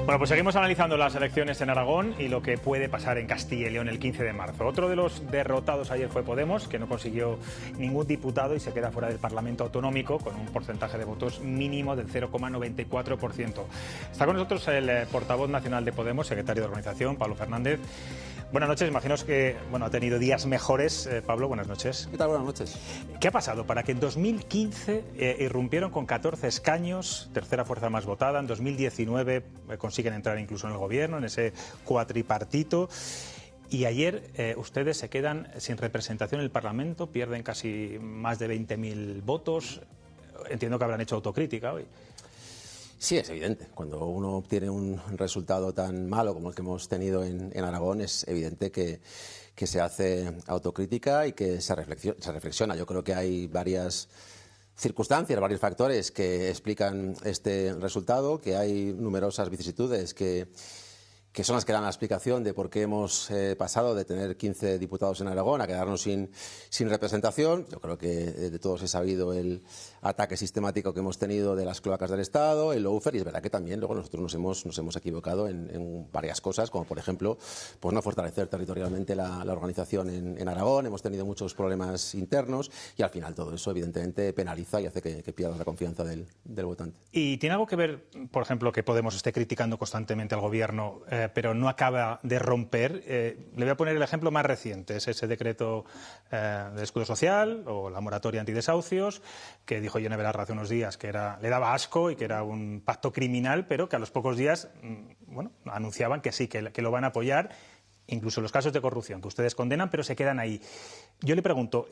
Bueno, pues seguimos analizando las elecciones en Aragón y lo que puede pasar en Castilla y León el 15 de marzo. Otro de los derrotados ayer fue Podemos, que no consiguió ningún diputado y se queda fuera del Parlamento Autonómico con un porcentaje de votos mínimo del 0,94%. Está con nosotros el portavoz nacional de Podemos, secretario de organización, Pablo Fernández. Buenas noches, imagino que ha tenido días mejores. Pablo, buenas noches. ¿Qué tal? Buenas noches. ¿Qué ha pasado para que en 2015 irrumpieron con 14 escaños, tercera fuerza más votada, en 2019 consiguen entrar incluso en el gobierno, en ese cuatripartito, y ayer ustedes se quedan sin representación en el Parlamento, pierden casi más de 20.000 votos? Entiendo que habrán hecho autocrítica hoy. Sí, es evidente. Cuando uno obtiene un resultado tan malo como el que hemos tenido en Aragón, es evidente que se hace autocrítica y que se reflexiona. Yo creo que hay varias circunstancias, varios factores que explican este resultado, que hay numerosas vicisitudes que son las que dan la explicación de por qué hemos pasado de tener 15 diputados en Aragón a quedarnos sin representación. Yo creo que de todos he sabido el ataque sistemático que hemos tenido de las cloacas del Estado, el lawfare, y es verdad que también luego nosotros nos hemos equivocado en varias cosas, como por ejemplo pues no fortalecer territorialmente la organización en Aragón. Hemos tenido muchos problemas internos y al final todo eso evidentemente penaliza y hace que pierdas la confianza del votante. ¿Y tiene algo que ver, por ejemplo, que Podemos esté criticando constantemente al gobierno, pero no acaba de romper? Le voy a poner el ejemplo más reciente, es ese decreto de escudo social o la moratoria antidesahucios, que dijo Yone Belarra hace unos días que le daba asco y que era un pacto criminal, pero que a los pocos días anunciaban que sí, que lo van a apoyar, incluso los casos de corrupción que ustedes condenan, pero se quedan ahí. Yo le pregunto,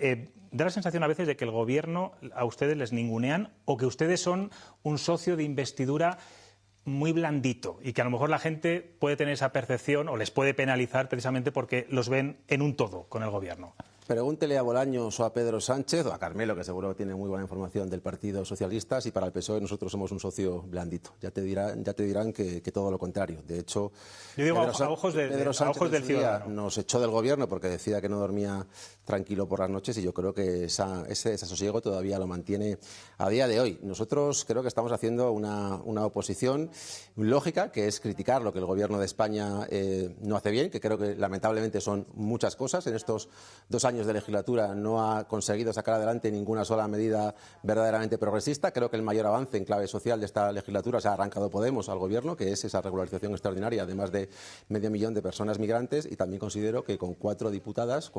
¿da la sensación a veces de que el gobierno a ustedes les ningunean o que ustedes son un socio de investidura muy blandito y que a lo mejor la gente puede tener esa percepción o les puede penalizar precisamente porque los ven en un todo con el gobierno? Pregúntele a Bolaños o a Pedro Sánchez o a Carmelo, que seguro que tiene muy buena información del Partido Socialista, si para el PSOE nosotros somos un socio blandito. Ya te dirán que todo lo contrario. De hecho, yo digo, Pedro Sánchez del ciudadano nos echó del gobierno porque decía que no dormía tranquilo por las noches, y yo creo que ese desasosiego todavía lo mantiene a día de hoy. Nosotros creo que estamos haciendo una oposición lógica, que es criticar lo que el gobierno de España no hace bien, que creo que lamentablemente son muchas cosas. En estos 2 años de legislatura no ha conseguido sacar adelante ninguna sola medida verdaderamente progresista. Creo que el mayor avance en clave social de esta legislatura se ha arrancado Podemos al gobierno, que es esa regularización extraordinaria de más de 500.000 de personas migrantes, y también considero que con 4 diputados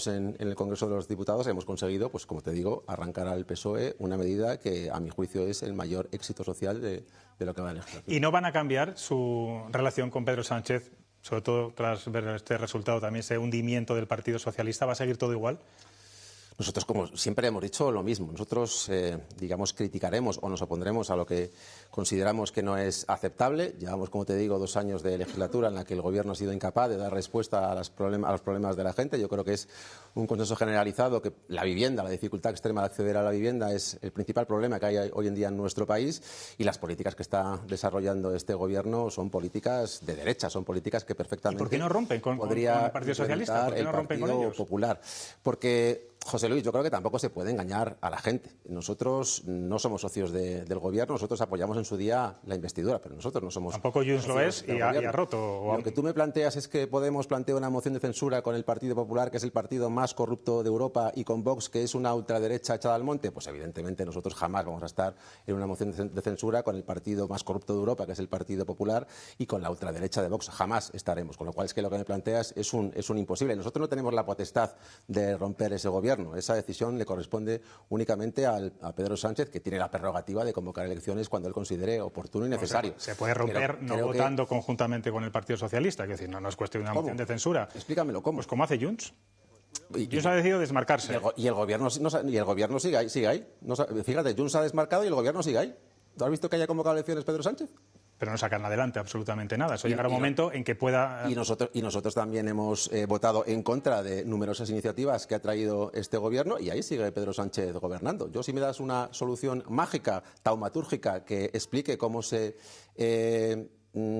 en el Congreso de los Diputados hemos conseguido, pues como te digo, arrancar al PSOE una medida que a mi juicio es el mayor éxito social de lo que va a la legislatura. ¿Y no van a cambiar su relación con Pedro Sánchez, sobre todo tras ver este resultado, también ese hundimiento del Partido Socialista? ¿Va a seguir todo igual? Nosotros, como siempre hemos dicho, lo mismo. Nosotros, criticaremos o nos opondremos a lo que consideramos que no es aceptable. Llevamos, como te digo, 2 años de legislatura en la que el Gobierno ha sido incapaz de dar respuesta a los problemas de la gente. Yo creo que es un consenso generalizado que la vivienda, la dificultad extrema de acceder a la vivienda es el principal problema que hay hoy en día en nuestro país, y las políticas que está desarrollando este Gobierno son políticas de derecha, son políticas que perfectamente... ¿Y por qué no rompen con el Partido Socialista? ¿Por qué no rompen con ellos? Popular. Porque, José Luis, yo creo que tampoco se puede engañar a la gente. Nosotros no somos socios del Gobierno, nosotros apoyamos en su día la investidura, pero nosotros no somos... Tampoco Junts lo es y ha roto. Lo que tú me planteas es que Podemos plantea una moción de censura con el Partido Popular, que es el partido más corrupto de Europa, y con Vox, que es una ultraderecha echada al monte. Pues evidentemente nosotros jamás vamos a estar en una moción de censura con el partido más corrupto de Europa, que es el Partido Popular, y con la ultraderecha de Vox. Jamás estaremos. Con lo cual es que lo que me planteas es un imposible. Nosotros no tenemos la potestad de romper ese Gobierno. Esa decisión le corresponde únicamente a Pedro Sánchez, que tiene la prerrogativa de convocar elecciones cuando él considere oportuno y necesario. O sea, se puede romper votando conjuntamente con el Partido Socialista, es decir, no es cuestión de una moción de censura. Explícamelo, ¿cómo? Pues como hace Junts. Junts ha decidido desmarcarse. Y el gobierno sigue ahí. Fíjate, Junts ha desmarcado y el Gobierno sigue ahí. ¿Tú has visto que haya convocado elecciones Pedro Sánchez? Pero no sacan adelante absolutamente nada. Eso llegará un momento en que pueda... Y nosotros también hemos votado en contra de numerosas iniciativas que ha traído este Gobierno, y ahí sigue Pedro Sánchez gobernando. Yo, si me das una solución mágica, taumatúrgica, que explique cómo se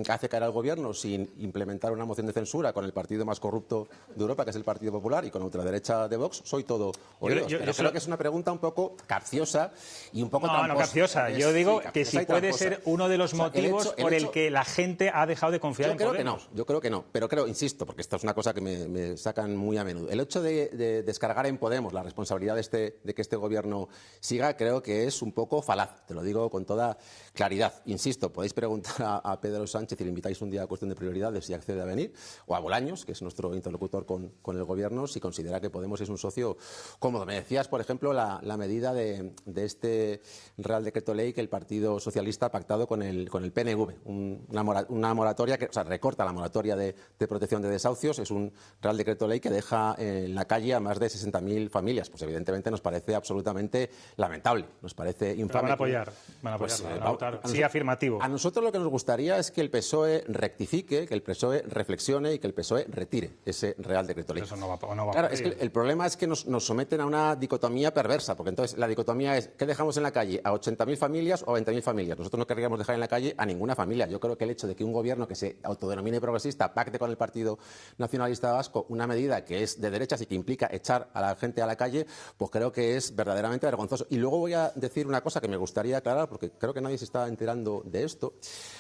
hace caer al gobierno sin implementar una moción de censura con el partido más corrupto de Europa, que es el Partido Popular, y con la ultraderecha de Vox, soy todo oídos. Pero creo que es una pregunta un poco capciosa y un poco tramposa. No capciosa. Yo digo que si puede ser uno de los motivos por el que la gente ha dejado de confiar en Podemos. Yo creo que no, pero insisto, porque esto es una cosa que me sacan muy a menudo. El hecho de descargar en Podemos la responsabilidad de que este gobierno siga, creo que es un poco falaz. Te lo digo con toda claridad. Insisto, podéis preguntar a Pedro Sánchez y le invitáis un día a cuestión de prioridades si accede a venir, o a Bolaños, que es nuestro interlocutor con el gobierno, si considera que Podemos es un socio cómodo. Me decías, por ejemplo, la medida de este Real Decreto Ley que el Partido Socialista ha pactado con el PNV, una moratoria que, o sea, recorta la moratoria de protección de desahucios. Es un Real Decreto Ley que deja en la calle a más de 60.000 familias. Pues evidentemente nos parece absolutamente lamentable, nos parece infame. Pero van a apoyar, sí, afirmativo. A nosotros lo que nos gustaría es que el PSOE rectifique, que el PSOE reflexione y que el PSOE retire ese Real Decreto Ley. Eso no va claro, es que el problema es que nos someten a una dicotomía perversa, porque entonces la dicotomía es ¿qué dejamos en la calle? ¿A 80.000 familias o a 20.000 familias? Nosotros no querríamos dejar en la calle a ninguna familia. Yo creo que el hecho de que un gobierno que se autodenomine progresista pacte con el Partido Nacionalista Vasco una medida que es de derechas y que implica echar a la gente a la calle, pues creo que es verdaderamente vergonzoso. Y luego voy a decir una cosa que me gustaría aclarar, porque creo que nadie se está enterando de esto.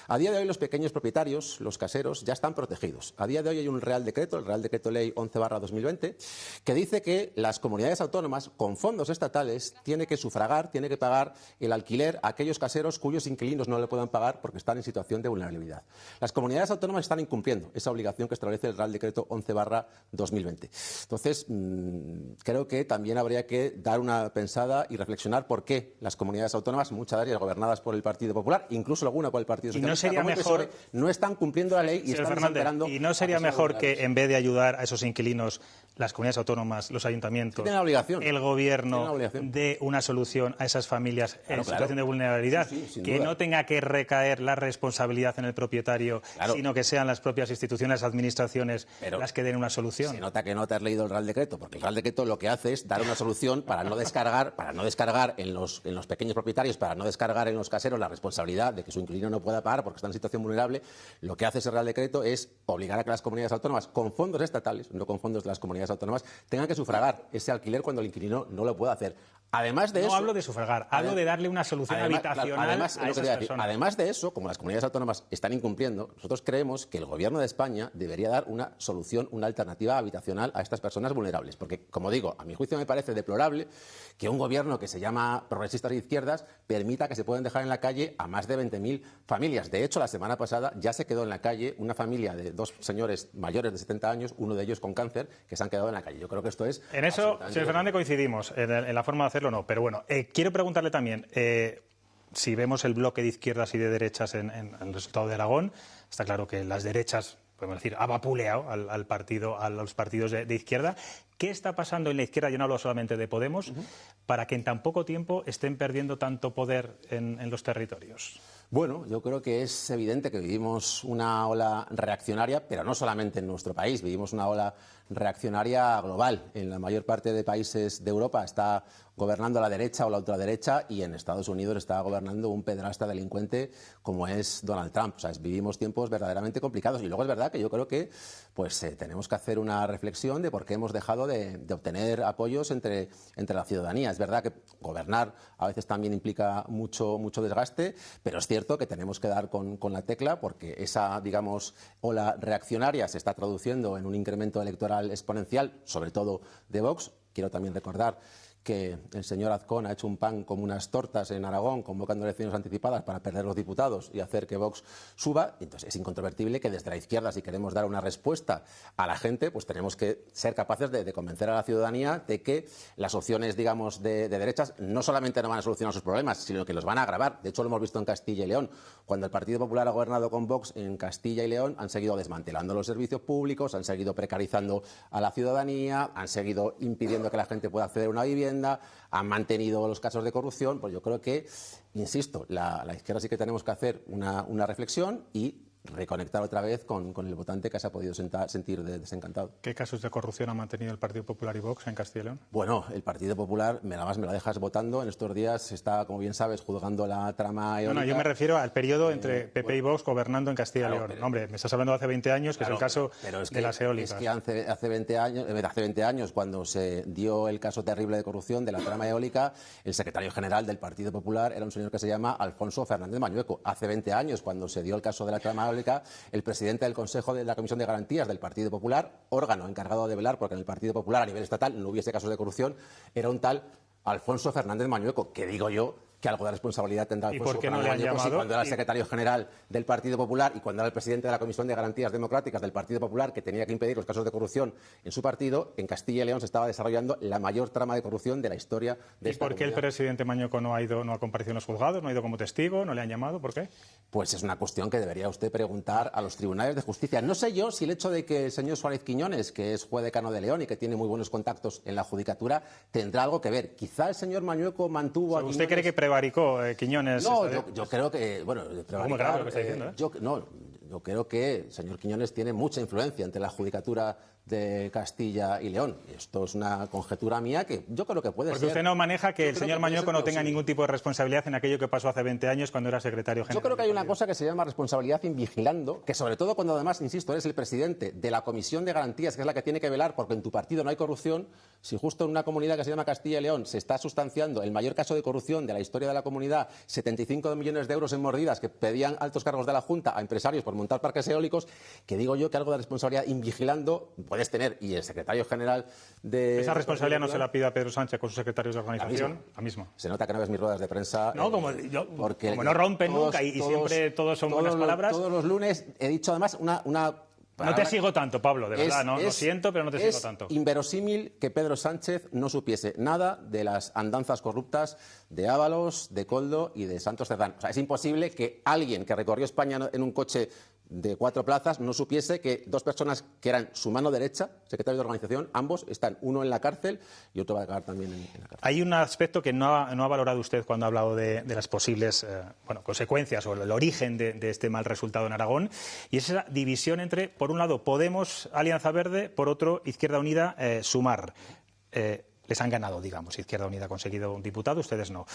A día de hoy los pequeños propietarios, los caseros, ya están protegidos. A día de hoy hay un Real Decreto, el Real Decreto Ley 11/2020, que dice que las comunidades autónomas, con fondos estatales, tienen que sufragar, tienen que pagar el alquiler a aquellos caseros cuyos inquilinos no le puedan pagar porque están en situación de vulnerabilidad. Las comunidades autónomas están incumpliendo esa obligación que establece el Real Decreto 11/2020. Entonces, creo que también habría que dar una pensada y reflexionar por qué las comunidades autónomas, muchas de ellas gobernadas por el Partido Popular, incluso alguna por el Partido Socialista, no sería mejor, no están cumpliendo la ley y están desesperando. ¿Y no sería mejor que en vez de ayudar a esos inquilinos, las comunidades autónomas, los ayuntamientos, el gobierno dé una solución a esas familias en situación de vulnerabilidad? Que no tenga que recaer la responsabilidad en el propietario, sino que sean las propias instituciones, administraciones, las que den una solución. Se nota que no te has leído el Real Decreto, porque el Real Decreto lo que hace es dar una solución para no descargar en los pequeños propietarios, para no descargar en los caseros la responsabilidad de que su inquilino no pueda pagar porque está en situación vulnerable. Lo que hace ese Real Decreto es obligar a que las comunidades autónomas, con fondos estatales, no con fondos de las comunidades autónomas, tengan que sufragar ese alquiler cuando el inquilino no lo pueda hacer. Además de eso, no hablo de sufragar, hablo de darle una solución habitacional a esas personas. Además de eso, como las comunidades autónomas están incumpliendo, nosotros creemos que el Gobierno de España debería dar una solución, una alternativa habitacional a estas personas vulnerables. Porque, como digo, a mi juicio me parece deplorable que un gobierno que se llama progresistas de izquierdas permita que se puedan dejar en la calle a más de 20.000 familias. De hecho, la semana pasada ya se quedó en la calle una familia de dos señores mayores de 70 años, uno de ellos con cáncer, que se han quedado en la calle. Yo creo que esto es... En eso, señor Fernández, coincidimos, en la forma de hacerlo no. Pero bueno, quiero preguntarle también, si vemos el bloque de izquierdas y de derechas en el resultado de Aragón, está claro que las derechas, podemos decir, ha vapuleado a los partidos de izquierda. ¿Qué está pasando en la izquierda? Yo no hablo solamente de Podemos, para que en tan poco tiempo estén perdiendo tanto poder en los territorios. Bueno, yo creo que es evidente que vivimos una ola reaccionaria, pero no solamente en nuestro país, vivimos una ola reaccionaria global. En la mayor parte de países de Europa está gobernando la derecha o la ultraderecha y en Estados Unidos está gobernando un pederasta delincuente como es Donald Trump. O sea, vivimos tiempos verdaderamente complicados y luego es verdad que yo creo que tenemos que hacer una reflexión de por qué hemos dejado de obtener apoyos entre la ciudadanía. Es verdad que gobernar a veces también implica mucho desgaste, pero es cierto que tenemos que dar con la tecla porque esa, digamos, ola reaccionaria se está traduciendo en un incremento electoral exponencial, sobre todo de Vox. Quiero también recordar que el señor Azcón ha hecho un pan como unas tortas en Aragón, convocando elecciones anticipadas para perder los diputados y hacer que Vox suba. Entonces es incontrovertible que desde la izquierda, si queremos dar una respuesta a la gente, pues tenemos que ser capaces de convencer a la ciudadanía de que las opciones, digamos, de derechas no solamente no van a solucionar sus problemas, sino que los van a agravar. De hecho, lo hemos visto en Castilla y León. Cuando el Partido Popular ha gobernado con Vox en Castilla y León, han seguido desmantelando los servicios públicos, han seguido precarizando a la ciudadanía, han seguido impidiendo que la gente pueda acceder a una vivienda, han mantenido los casos de corrupción. Pues yo creo que, insisto, la izquierda sí que tenemos que hacer una reflexión y reconectar otra vez con el votante que se ha podido sentir desencantado. ¿Qué casos de corrupción ha mantenido el Partido Popular y Vox en Castilla y León? Bueno, el Partido Popular, me la dejas votando. En estos días se está, como bien sabes, juzgando la trama eólica. No, yo me refiero al periodo entre PP y Vox gobernando en Castilla y León. Pero, hombre, me estás hablando de hace 20 años, que es el caso de las eólicas. Es que hace 20 años, cuando se dio el caso terrible de corrupción de la trama eólica, el secretario general del Partido Popular era un señor que se llama Alfonso Fernández Mañueco. Hace 20 años, cuando se dio el caso de la trama eólica, el presidente del Consejo de la Comisión de Garantías del Partido Popular, órgano encargado de velar porque en el Partido Popular a nivel estatal no hubiese casos de corrupción, era un tal Alfonso Fernández Mañueco, que digo yo que algo de responsabilidad tendrá Alfonso ¿Y por qué no le han llamado? Si cuando era el secretario general del Partido Popular y cuando era el presidente de la Comisión de Garantías Democráticas del Partido Popular, que tenía que impedir los casos de corrupción en su partido, en Castilla y León se estaba desarrollando la mayor trama de corrupción de la historia de esta ¿Y por qué el presidente Mañueco no ha comparecido en los juzgados, no ha ido como testigo, no le han llamado? ¿Por qué? Pues es una cuestión que debería usted preguntar a los tribunales de justicia. No sé yo si el hecho de que el señor Suárez Quiñones, que es juez decano de León y que tiene muy buenos contactos en la judicatura, tendrá algo que ver. Quizá el señor Mañueco mantuvo a Quiñones... ¿Usted cree que prevaricó Quiñones? No, yo creo que, bueno, muy grave lo que está diciendo, yo creo que el señor Quiñones tiene mucha influencia entre la judicatura de Castilla y León. Esto es una conjetura mía que yo creo que puede ser. Porque usted no maneja que el señor Mañueco no tenga ningún tipo de responsabilidad en aquello que pasó hace 20 años cuando era secretario general. Yo creo que hay una cosa que se llama responsabilidad invigilando, que sobre todo cuando además, insisto, eres el presidente de la Comisión de Garantías, que es la que tiene que velar porque en tu partido no hay corrupción, si justo en una comunidad que se llama Castilla y León se está sustanciando el mayor caso de corrupción de la historia de la comunidad, 75 millones de euros en mordidas que pedían altos cargos de la Junta a empresarios por montar parques eólicos, que digo yo que algo de responsabilidad invigilando puedes tener. Y el secretario general de... Esa responsabilidad no se la pide a Pedro Sánchez con sus secretarios de organización. La misma. Se nota que no ves mis ruedas de prensa. No, como no rompen nunca y siempre todos son buenas palabras. Todos los lunes he dicho además una no te sigo tanto, Pablo, de verdad, lo siento, pero no te sigo tanto. Es inverosímil que Pedro Sánchez no supiese nada de las andanzas corruptas de Ábalos, de Koldo y de Santos Cerdán. O sea, es imposible que alguien que recorrió España en un coche de 4 plazas no supiese que dos personas que eran su mano derecha, secretarios de organización, ambos están, uno en la cárcel y otro va a acabar también en la cárcel. Hay un aspecto que no ha valorado usted cuando ha hablado de las posibles consecuencias o el origen de este mal resultado en Aragón, y es esa división entre, por un lado, Podemos, Alianza Verde, por otro, Izquierda Unida, Sumar. Les han ganado, digamos. Izquierda Unida ha conseguido un diputado, ustedes no.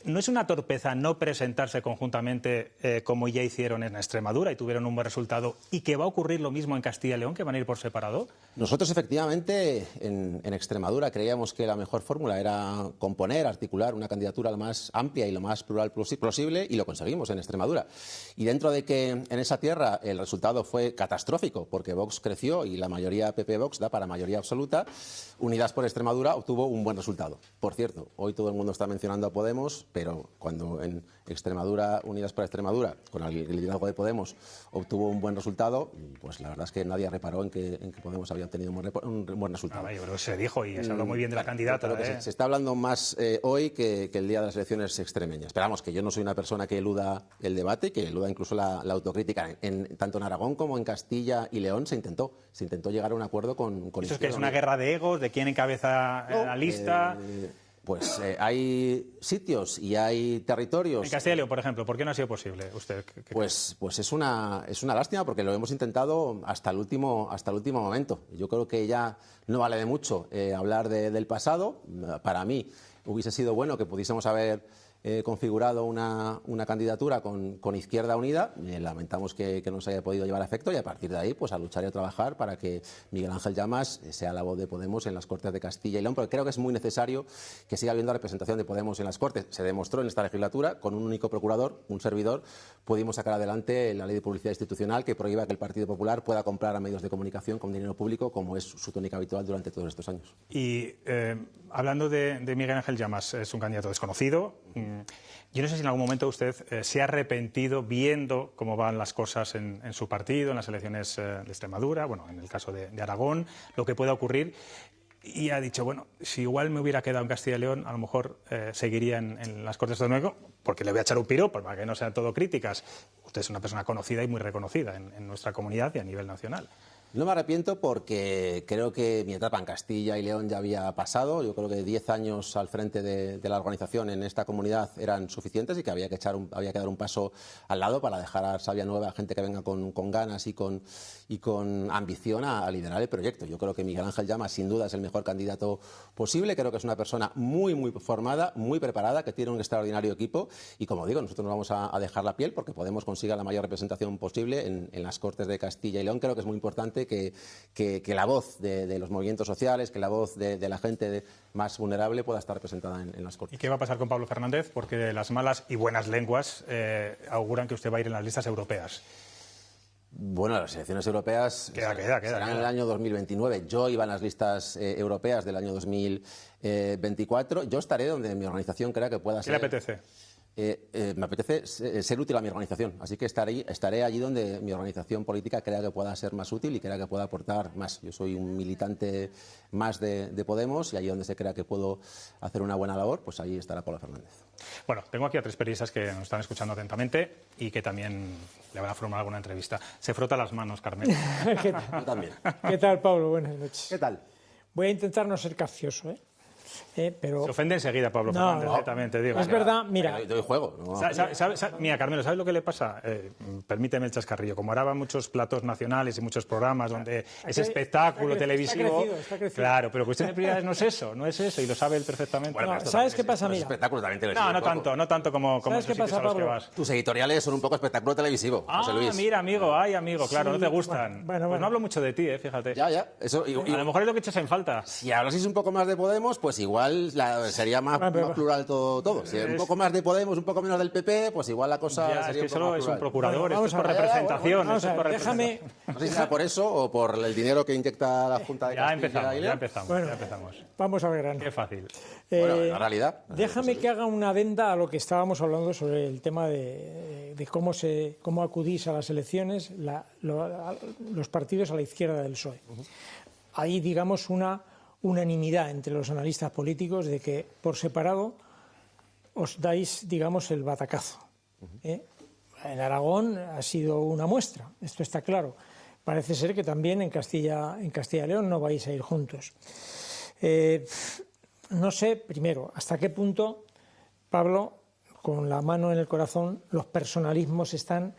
¿No es una torpeza no presentarse conjuntamente como ya hicieron en Extremadura y tuvieron un buen resultado y que va a ocurrir lo mismo en Castilla y León, que van a ir por separado? Nosotros, efectivamente, en Extremadura creíamos que la mejor fórmula era componer, articular una candidatura lo más amplia y lo más plural posible, y lo conseguimos en Extremadura. Y dentro de que en esa tierra el resultado fue catastrófico, porque Vox creció y la mayoría PP-Vox da para mayoría absoluta, Unidas por Extremadura obtuvo un buen resultado. Por cierto, hoy todo el mundo está mencionando a Podemos, pero cuando en Extremadura, Unidas por Extremadura, con el liderazgo de Podemos, obtuvo un buen resultado, pues la verdad es que nadie reparó en que Podemos había obtenido un buen resultado. Yo creo que se dijo y se habló muy bien de la candidata. Se está hablando más hoy que el día de las elecciones extremeñas. Esperamos que yo no soy una persona que eluda el debate, que eluda incluso la autocrítica. Tanto en Aragón como en Castilla y León se intentó llegar a un acuerdo con ¿Eso es que es una guerra de egos? ¿De quién encabeza la lista? Pues hay sitios y hay territorios. En Castilla y León, por ejemplo, ¿por qué no ha sido posible? ¿Usted pues es una lástima porque lo hemos intentado hasta el último momento. Yo creo que ya no vale de mucho hablar del pasado. Para mí hubiese sido bueno que pudiésemos haber configurado una candidatura con Izquierda Unida. Lamentamos que no se haya podido llevar a efecto y a partir de ahí pues a luchar y a trabajar para que Miguel Ángel Llamas sea la voz de Podemos en las Cortes de Castilla y León, porque creo que es muy necesario que siga habiendo representación de Podemos en las Cortes. Se demostró en esta legislatura, con un único procurador, un servidor, pudimos sacar adelante la ley de publicidad institucional que prohíba que el Partido Popular pueda comprar a medios de comunicación con dinero público, como es su tónica habitual durante todos estos años. Y hablando de Miguel Ángel Llamas, es un candidato desconocido. Yo no sé si en algún momento usted se ha arrepentido viendo cómo van las cosas en su partido, en las elecciones de Extremadura, bueno, en el caso de Aragón, lo que pueda ocurrir, y ha dicho, bueno, si igual me hubiera quedado en Castilla y León, a lo mejor seguiría en las Cortes de nuevo, porque le voy a echar un piropo, para que no sean todo críticas. Usted es una persona conocida y muy reconocida en nuestra comunidad y a nivel nacional. No me arrepiento porque creo que mi etapa en Castilla y León ya había pasado. Yo creo que 10 años al frente de la organización en esta comunidad eran suficientes y que había que dar un paso al lado para dejar a savia nueva, gente que venga con ganas y con ambición a liderar el proyecto. Yo creo que Miguel Ángel Llamas sin duda es el mejor candidato posible. Creo que es una persona muy formada, muy preparada, que tiene un extraordinario equipo y, como digo, nosotros nos vamos a dejar la piel porque Podemos consiga la mayor representación posible en las Cortes de Castilla y León. Creo que es muy importante que la voz de los movimientos sociales, que la voz de la gente más vulnerable pueda estar representada en las Cortes. ¿Y qué va a pasar con Pablo Fernández? Porque las malas y buenas lenguas auguran que usted va a ir en las listas europeas. Bueno, las elecciones europeas serán en el año 2029. Yo iba en las listas europeas del año 2024. Yo estaré donde mi organización crea que pueda ser. ¿Qué le apetece? Me apetece ser útil a mi organización, así que estaré allí donde mi organización política crea que pueda ser más útil y crea que pueda aportar más. Yo soy un militante más de Podemos y allí donde se crea que puedo hacer una buena labor, pues ahí estará Pablo Fernández. Bueno, tengo aquí a 3 periodistas que nos están escuchando atentamente y que también le van a formar alguna entrevista. Se frota las manos, Carmen. Yo también. ¿Qué tal, Pablo? Buenas noches. ¿Qué tal? Voy a intentar no ser capcioso, pero... Se ofende enseguida Pablo Fernández, también te digo. Es verdad, mira... Doy juego. ¿No? Mira, Carmelo, ¿sabes lo que le pasa? Permíteme el chascarrillo. Como ahora van muchos platos nacionales y muchos programas donde es espectáculo televisivo... Está crecido. Claro, pero cuestión de prioridades no es eso, y lo sabe él perfectamente. Bueno, ¿sabes qué pasa? Mira, espectáculo también televisivo. No tanto como ¿sabes qué pasa, a los que Pablo? vas. Tus editoriales son un poco espectáculo televisivo, José Luis. Mira, amigo, claro, Sí, no te gustan. bueno. Pues no hablo mucho de ti, fíjate. Ya. Eso, A lo mejor es lo que echas en falta. Si hablaseis un poco más de Podemos, pues igual sería más plural todo. Si un poco más de Podemos, un poco menos del PP, pues igual la cosa Ya, sería es que un poco solo más es plural. un procurador, Bueno, esto es por vamos a ver, representación. vamos esto es a por ver, déjame... No sé si será por eso o por el dinero que inyecta la Junta de Castilla y León. Ya empezamos. Vamos a ver, grano. Qué fácil. Bueno, en la realidad. Déjame que haga una adenda a lo que estábamos hablando sobre el tema de cómo acudís a las elecciones los partidos a la izquierda del PSOE. Hay, digamos, una unanimidad entre los analistas políticos de que por separado os dais, digamos, el batacazo. En Aragón ha sido una muestra, esto está claro. Parece ser que también en Castilla y León no vais a ir juntos. No sé, primero, hasta qué punto, Pablo, con la mano en el corazón, los personalismos están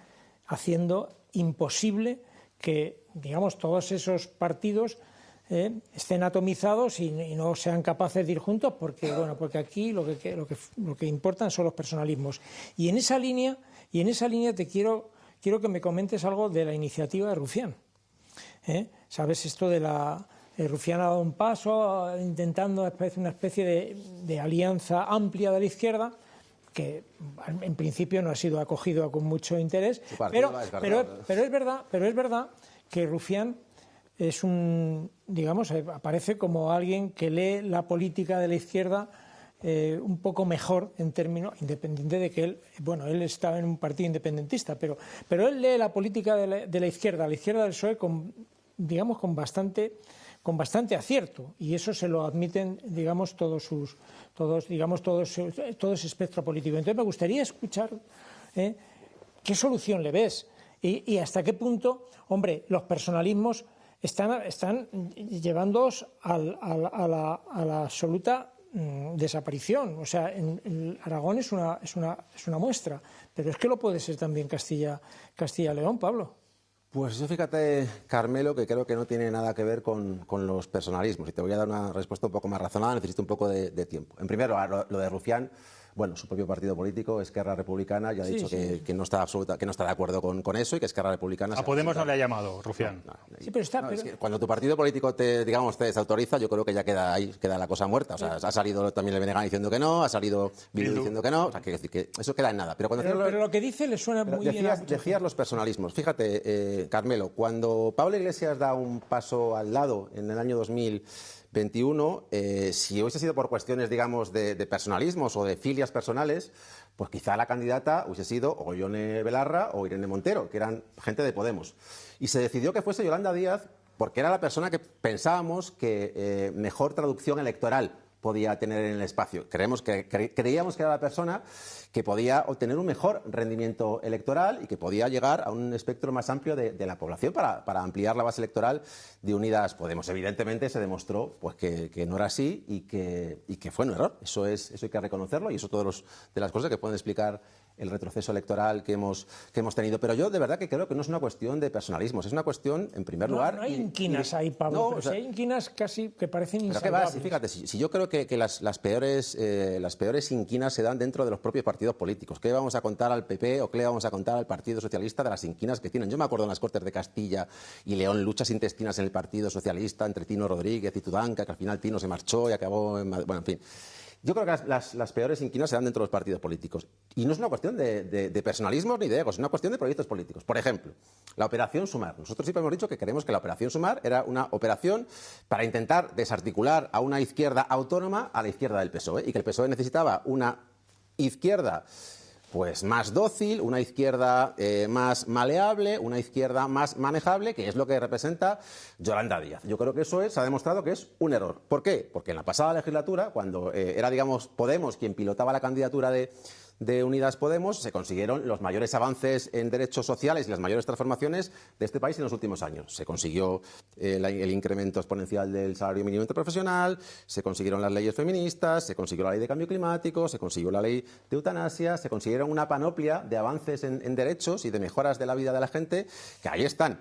haciendo imposible que, digamos, todos esos partidos estén atomizados y no sean capaces de ir juntos porque aquí lo que importan son los personalismos. Y en esa línea te quiero que me comentes algo de la iniciativa de Rufián. ¿Sabes esto de Rufián ha dado un paso intentando una especie de alianza amplia de la izquierda que en principio no ha sido acogido con mucho interés, pero es verdad que Rufián es aparece como alguien que lee la política de la izquierda un poco mejor en términos, independiente de que él estaba en un partido independentista, pero él lee la política de la izquierda del PSOE con bastante acierto, y eso se lo admiten, digamos, todo ese espectro político. Entonces me gustaría escuchar qué solución le ves y hasta qué punto, hombre, los personalismos están llevándoos a la absoluta desaparición. O sea, en Aragón es una muestra, pero es que lo puede ser también Castilla y León, Pablo. Pues eso, fíjate, Carmelo, que creo que no tiene nada que ver con los personalismos. Y te voy a dar una respuesta un poco más razonada, necesito un poco de tiempo. En primer lugar, lo de Rufián, bueno, su propio partido político, Esquerra Republicana, ya ha dicho que no está de acuerdo con eso y que Esquerra Republicana... A Podemos no le ha llamado, Rufián. Sí, pero es que cuando tu partido político te desautoriza, yo creo que ya queda la cosa muerta. O sea, ha salido también el BNG diciendo que no, ha salido Bildu diciendo que no, o sea, quiero decir que eso queda en nada. Pero lo que dice le suena muy bien. Decías los personalismos. Fíjate, Carmelo, cuando Pablo Iglesias da un paso al lado en el año 2021, si hubiese sido por cuestiones, digamos, de personalismos o de filias personales, pues quizá la candidata hubiese sido o Ione Belarra o Irene Montero, que eran gente de Podemos. Y se decidió que fuese Yolanda Díaz porque era la persona que pensábamos que mejor traducción electoral podía tener en el espacio. Creíamos que era la persona que podía obtener un mejor rendimiento electoral y que podía llegar a un espectro más amplio de la población para ampliar la base electoral de Unidas Podemos. Evidentemente se demostró pues, que no era así y que fue un error. Eso hay que reconocerlo y eso todas de las cosas que pueden explicar el retroceso electoral que hemos tenido. Pero yo de verdad que creo que no es una cuestión de personalismos, es una cuestión, en primer lugar... No hay inquinas ahí, Pablo, no, pero si hay inquinas casi que parecen pero insalvables. ¿qué va? Fíjate, si yo creo que las peores inquinas se dan dentro de los propios partidos políticos. ¿Qué vamos a contar al PP o qué le vamos a contar al Partido Socialista de las inquinas que tienen? Yo me acuerdo en las Cortes de Castilla y León, luchas intestinas en el Partido Socialista entre Tino Rodríguez y Tudanca, que al final Tino se marchó y acabó en Madrid. Bueno, en fin. Yo creo que las peores inquinas se dan dentro de los partidos políticos. Y no es una cuestión de personalismo ni de egos, es una cuestión de proyectos políticos. Por ejemplo, la Operación Sumar. Nosotros siempre hemos dicho que creemos que la Operación Sumar era una operación para intentar desarticular a una izquierda autónoma a la izquierda del PSOE y que el PSOE necesitaba una izquierda pues más dócil, una izquierda más maleable, una izquierda más manejable, que es lo que representa Yolanda Díaz. Yo creo que eso se ha demostrado que es un error. ¿Por qué? Porque en la pasada legislatura, cuando era, digamos, Podemos quien pilotaba la candidatura de Unidas Podemos, se consiguieron los mayores avances en derechos sociales y las mayores transformaciones de este país en los últimos años. Se consiguió el incremento exponencial del salario mínimo interprofesional, se consiguieron las leyes feministas, se consiguió la ley de cambio climático, se consiguió la ley de eutanasia, se consiguieron una panoplia de avances en derechos y de mejoras de la vida de la gente que ahí están.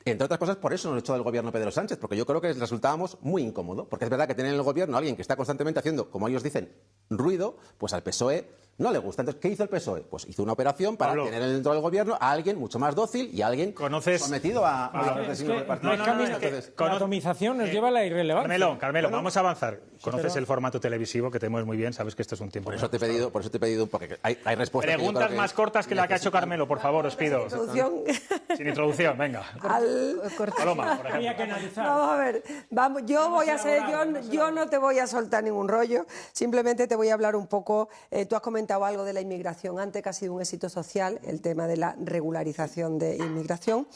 Entre otras cosas, por eso nos echó del gobierno Pedro Sánchez, porque yo creo que les resultábamos muy incómodo, porque es verdad que tener en el gobierno a alguien que está constantemente haciendo, como ellos dicen, ruido, pues al PSOE no le gusta. Entonces, ¿qué hizo el PSOE? Pues hizo una operación para Pablo, tener dentro del gobierno a alguien mucho más dócil y a alguien sometido a los designios del partido. La atomización nos lleva a la irrelevancia. Carmelo, vamos a avanzar. Conoces el formato televisivo que tenemos muy bien, sabes que esto es un tiempo... Por eso te he pedido porque hay respuestas. Preguntas más cortas que la que ha hecho Carmelo, por favor, os pido. Sin introducción, venga. Paloma, por ejemplo. Había que analizar. Vamos a ver, yo no te voy a soltar ningún rollo, simplemente te voy a hablar un poco, tú has comentado algo de la inmigración antes, que ha sido un éxito social, el tema de la regularización de inmigración,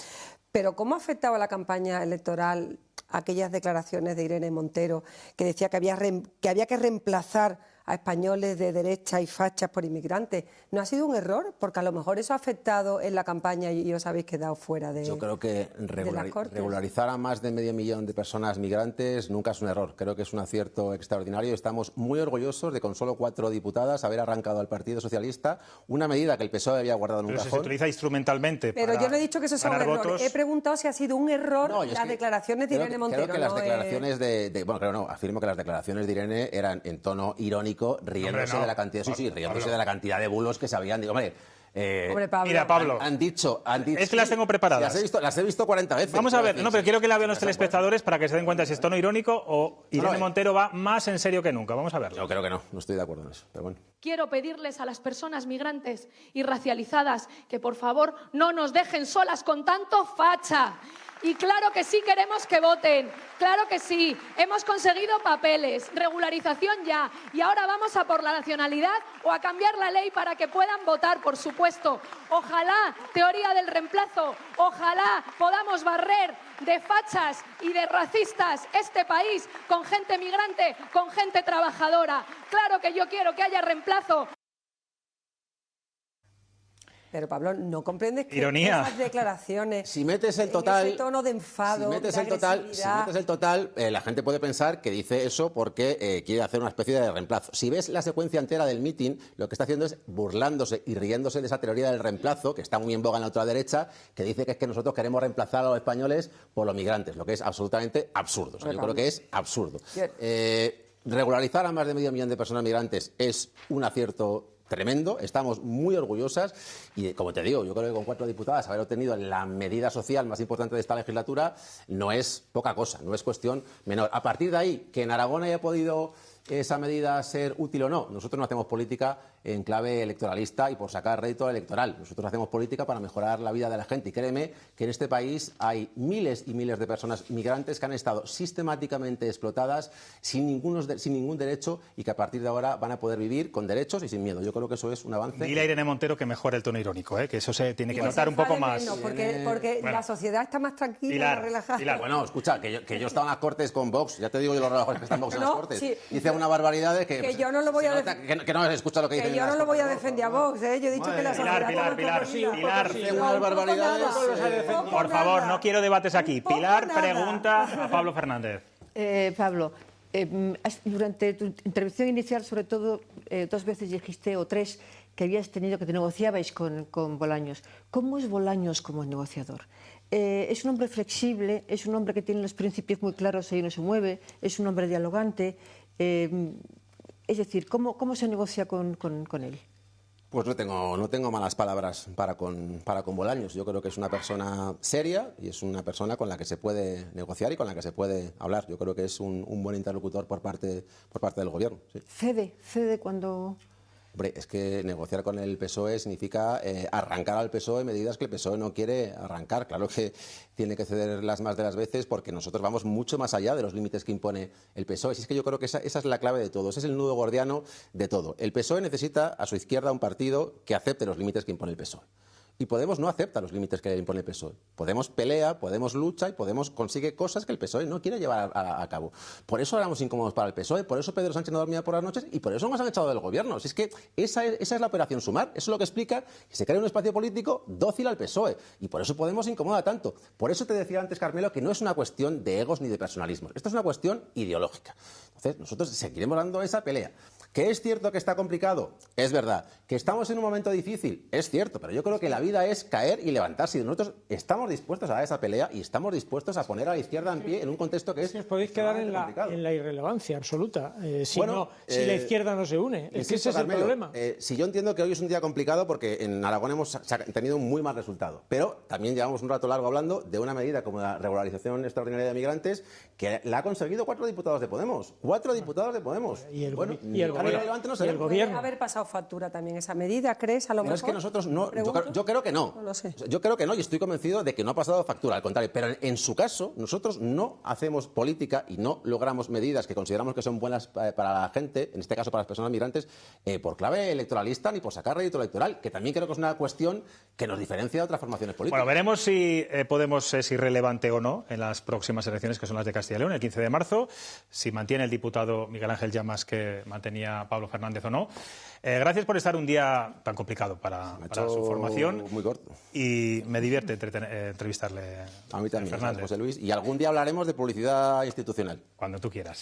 pero ¿cómo ha afectado a la campaña electoral aquellas declaraciones de Irene Montero que decía que había que reemplazar a españoles de derecha y fachas por inmigrantes? ¿No ha sido un error? Porque a lo mejor eso ha afectado en la campaña y os habéis quedado fuera de... Yo creo que regularizar a más de medio millón de personas migrantes nunca es un error. Creo que es un acierto extraordinario. Estamos muy orgullosos de, con solo 4 diputadas, haber arrancado al Partido Socialista una medida que el PSOE había guardado en un cajón. Pero se utiliza instrumentalmente. Pero yo no he dicho que eso sea un error. Votos. He preguntado si ha sido un error las declaraciones de Irene Montero. Creo que las declaraciones afirmo que las declaraciones de Irene eran en tono irónico, riéndose de la cantidad, riéndose de la cantidad de bulos que se habían. Digo, hombre, Pablo. Mira, Pablo, han dicho. Es que las tengo preparadas. Las he visto 40 veces. Vamos a ver, pero quiero que la vean los telespectadores para que se den cuenta si es tono irónico o Irene Montero va más en serio que nunca. Vamos a verlo. Yo creo que no estoy de acuerdo en eso. Pero bueno. Quiero pedirles a las personas migrantes y racializadas que por favor no nos dejen solas con tanto facha. Y claro que sí queremos que voten, claro que sí. Hemos conseguido papeles, regularización ya. Y ahora vamos a por la nacionalidad o a cambiar la ley para que puedan votar, por supuesto. Ojalá, teoría del reemplazo, ojalá podamos barrer de fachas y de racistas este país con gente migrante, con gente trabajadora. Claro que yo quiero que haya reemplazo. Pero Pablo, ¿no comprendes que esas declaraciones, si metes el total, ese tono de enfado, si metes el total, la gente puede pensar que dice eso porque quiere hacer una especie de reemplazo. Si ves la secuencia entera del mitin, lo que está haciendo es burlándose y riéndose de esa teoría del reemplazo, que está muy en boga en la ultraderecha, que dice que es que nosotros queremos reemplazar a los españoles por los migrantes, lo que es absolutamente absurdo. O sea, yo creo que es absurdo. Regularizar a más de medio millón de personas migrantes es un acierto tremendo, estamos muy orgullosas y, como te digo, yo creo que con 4 diputadas haber obtenido la medida social más importante de esta legislatura no es poca cosa, no es cuestión menor. A partir de ahí, que en Aragón haya podido esa medida ser útil o no, nosotros no hacemos política en clave electoralista y por sacar rédito electoral. Nosotros hacemos política para mejorar la vida de la gente y créeme que en este país hay miles y miles de personas migrantes que han estado sistemáticamente explotadas sin ningún derecho y que a partir de ahora van a poder vivir con derechos y sin miedo. Yo creo que eso es un avance. Dile a Irene Montero que mejore el tono irónico, que eso se tiene que notar un poco más. Porque la sociedad está más tranquila, más relajada. Bueno, escucha, que yo estaba en las Cortes con Vox, ya te digo yo los relajos que están Vox en las Cortes. Sí. Dice una barbaridad de que yo no lo voy a que no se escucha lo que dicen. Que yo no lo voy a defender a Vox, ¿eh? Yo he dicho que la sociedad... Pilar, unas barbaridades. por favor, no quiero debates aquí. Pilar pregunta a Pablo Fernández. Pablo, durante tu intervención inicial, sobre todo, 2 veces dijiste, o 3, que habías tenido, que te negociabais con Bolaños. ¿Cómo es Bolaños como negociador? Es un hombre flexible, es un hombre que tiene los principios muy claros y no se mueve, es un hombre dialogante. Es decir, ¿cómo se negocia con él? Pues no tengo malas palabras para con Bolaños. Yo creo que es una persona seria y es una persona con la que se puede negociar y con la que se puede hablar. Yo creo que es un buen interlocutor por parte del Gobierno. Sí. Cede cuando... Hombre, es que negociar con el PSOE significa arrancar al PSOE medidas que el PSOE no quiere arrancar. Claro que tiene que cederlas más de las veces porque nosotros vamos mucho más allá de los límites que impone el PSOE. Y es que yo creo que esa es la clave de todo, ese es el nudo gordiano de todo. El PSOE necesita a su izquierda un partido que acepte los límites que impone el PSOE. Y Podemos no acepta los límites que le impone el PSOE. Podemos pelea, Podemos lucha y Podemos consigue cosas que el PSOE no quiere llevar a cabo. Por eso éramos incómodos para el PSOE, por eso Pedro Sánchez no dormía por las noches y por eso nos han echado del Gobierno. Si es que esa es la operación Sumar. Eso es lo que explica que se crea un espacio político dócil al PSOE. Y por eso Podemos incomoda tanto. Por eso te decía antes, Carmelo, que no es una cuestión de egos ni de personalismos. Esto es una cuestión ideológica. Entonces, nosotros seguiremos dando esa pelea. ¿Que es cierto que está complicado? Es verdad. ¿Que estamos en un momento difícil? Es cierto, pero yo creo que la vida es caer y levantarse. Y nosotros estamos dispuestos a dar esa pelea y estamos dispuestos a poner a la izquierda en pie en un contexto que es... Os podéis quedar en la irrelevancia absoluta si la izquierda no se une. Es que ese es el problema. Si yo entiendo que hoy es un día complicado porque en Aragón hemos tenido un muy mal resultado, pero también llevamos un rato largo hablando de una medida como la regularización extraordinaria de migrantes que la ha conseguido 4 diputados de Podemos. 4 diputados de Podemos. Y el Gobierno. Haber pasado factura también esa medida, ¿crees? A lo mejor. Es que nosotros no. Yo creo que no. No lo sé. Yo creo que no y estoy convencido de que no ha pasado factura. Al contrario, pero en su caso, nosotros no hacemos política y no logramos medidas que consideramos que son buenas para la gente, en este caso para las personas migrantes, por clave electoralista ni por sacar rédito electoral, que también creo que es una cuestión que nos diferencia de otras formaciones políticas. Bueno, veremos si Podemos es irrelevante o no en las próximas elecciones, que son las de Castilla y León, el 15 de marzo, si mantiene el diputado Miguel Ángel Llamas que mantenía Pablo Fernández o no. Gracias por estar un día tan complicado para su formación. Muy corto. Y me divierte entrevistarle a mí también, Fernández. José Luis. Y algún día hablaremos de publicidad institucional. Cuando tú quieras.